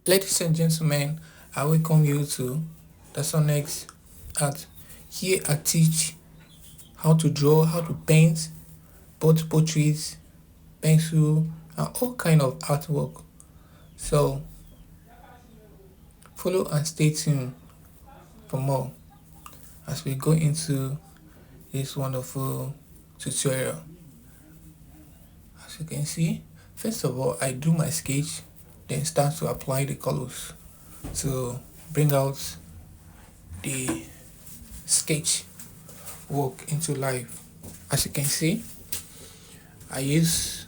Ladies and gentlemen, I welcome you to Dasunnex Art. Here I teach how to draw, how to paint, both portraits, pencil, and all kind of artwork. So follow and stay tuned for more as we go into this wonderful tutorial. As you can see, first of all, I do my sketch, then start to apply the colors to bring out the sketch work into life. As you can see, I use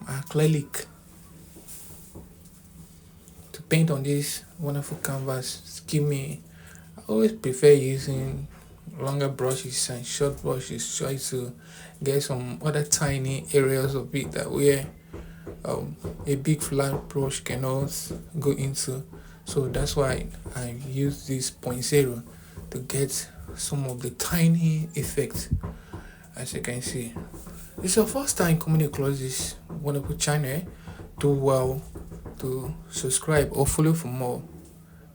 my acrylic to paint on this wonderful canvas. I always prefer using longer brushes and short brushes, try to get some other tiny areas of it that where a big flat brush cannot go into. So that's why I use this point zero to get some of the tiny effects. As you can see, it's your first time coming across this wonderful channel, do well to subscribe or follow for more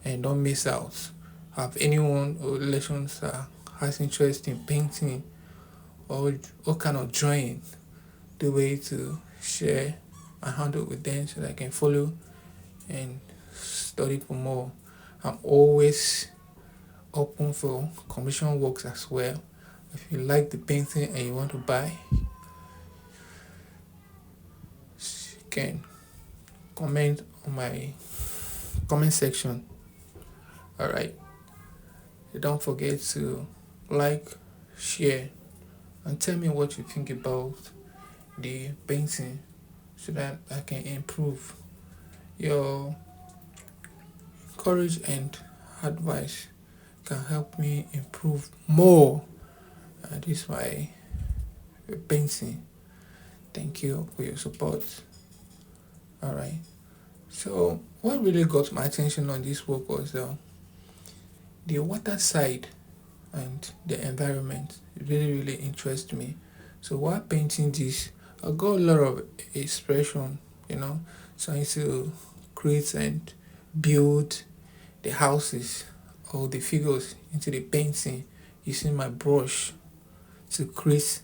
and don't miss out. Have anyone or relations that has interest in painting or what kind of drawing, the way to share my handle with them so that I can follow and study for more. I'm always open for commission works as well. If you like the painting and you want to buy, you can comment on my comment section. Alright. Don't forget to like, share, and tell me what you think about the painting so that I can improve. Your courage and advice can help me improve more. This is my painting. Thank you for your support. Alright. So what really got my attention on this work was the water side and the environment. It really interests me. So while painting this, I got a lot of expression, trying to create and build the houses or the figures into the painting using my brush to create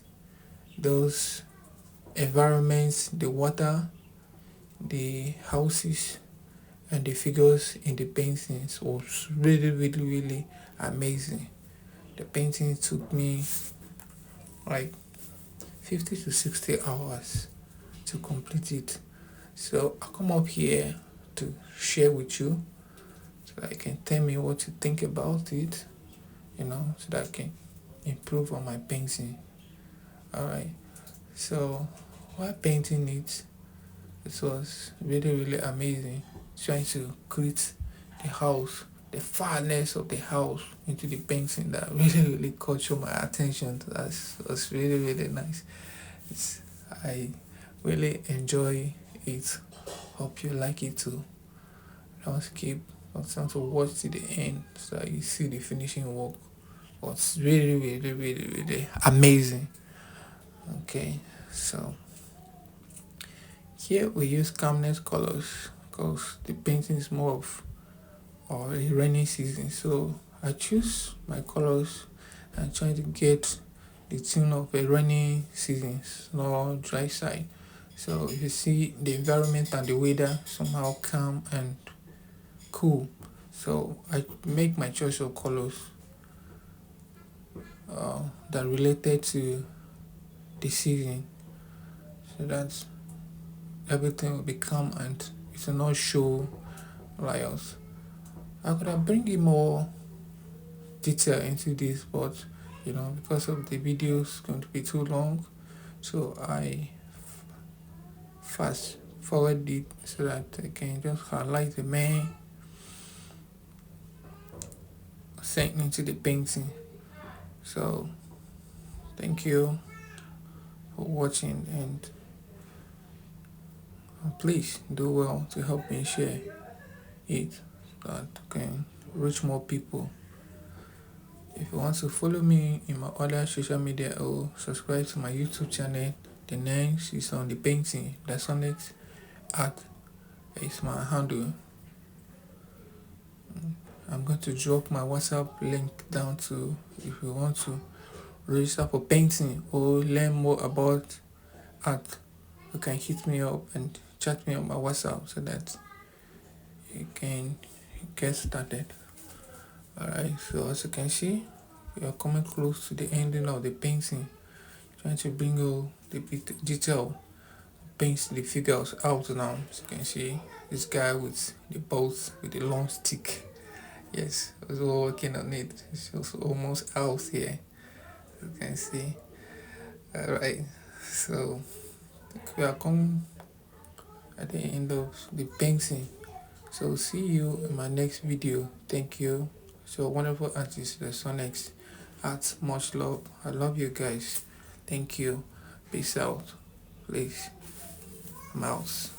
those environments, the water, the houses, and the figures in the paintings was really amazing. The painting took me like 50 to 60 hours to complete it. So I come up here to share with you so that you can tell me what you think about it, so that I can improve on my painting. Alright. So while painting it was really amazing trying to create the house, the farness of the house into the painting that really captured my attention. That was really nice. I really enjoy it. Hope you like it too. Don't skip or time to watch to the end so that you see the finishing work. Was really amazing. Okay, so here we use calmness colors because the painting is more of a rainy season. So I choose my colors and try to get the tune of a rainy season, not dry side. So you see the environment and the weather somehow calm and cool. So I make my choice of colors that related to the season so that everything will be calm and it will not show liars. I could have bring in more detail into this, but because of the video is going to be too long, so I fast forward it so that I can just highlight the main thing into the painting. So thank you for watching and please do well to help me share it so that I can reach more people. If you want to follow me in my other social media or subscribe to my YouTube channel, the name is on the painting, Dasunnex Art It's my handle. I'm going to drop my WhatsApp link down to, if you want to register for painting or learn more about art, you can hit me up and chat me on my WhatsApp so that you can get started. Alright, so as you can see, we are coming close to the ending of the painting, trying to bring all the detail, paint the figures out now. As you can see, this guy with the bolts with the long stick. Yes, I was working on it. It's also almost out here. You can see. Alright, so we are coming at the end of the painting. So see you in my next video. Thank you. So wonderful artist, Dasunnex. Art, much love. I love you guys. Thank you. Peace out. Please. I'm out.